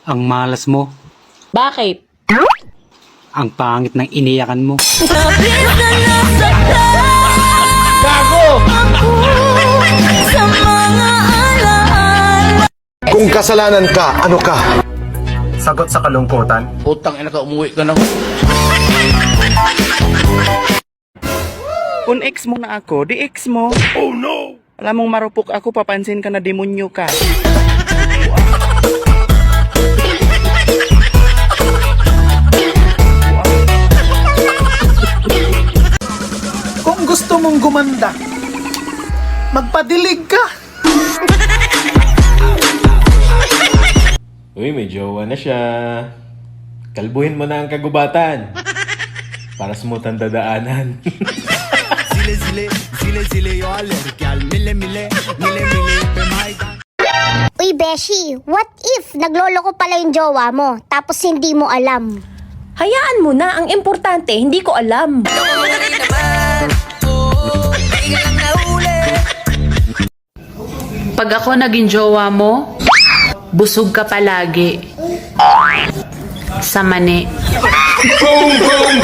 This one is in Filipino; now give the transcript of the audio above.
Ang malas mo. Bakit? Ang pangit ng iniyakan mo. Kung kasalanan ka, ano ka? Sagot sa kalungkutan. Utang ina ka, umuwi ka na. Kung ex mo na ako, di ex mo. Oh no! Alam mong marupok ako, papansin ka na demonyo ka. Kung gusto mong gumanda, magpadilig ka. Uy, may jowa na siya. Kalbuhin mo na ang kagubatan. Para smooth ang dadaanan. Uy, Beshi, what if nagloloko pala yung jowa mo, tapos hindi mo alam? Hayaan mo na, ang importante, hindi ko alam. Pag ako naging jowa mo, busog ka palagi. Sa mani. Boom, boom.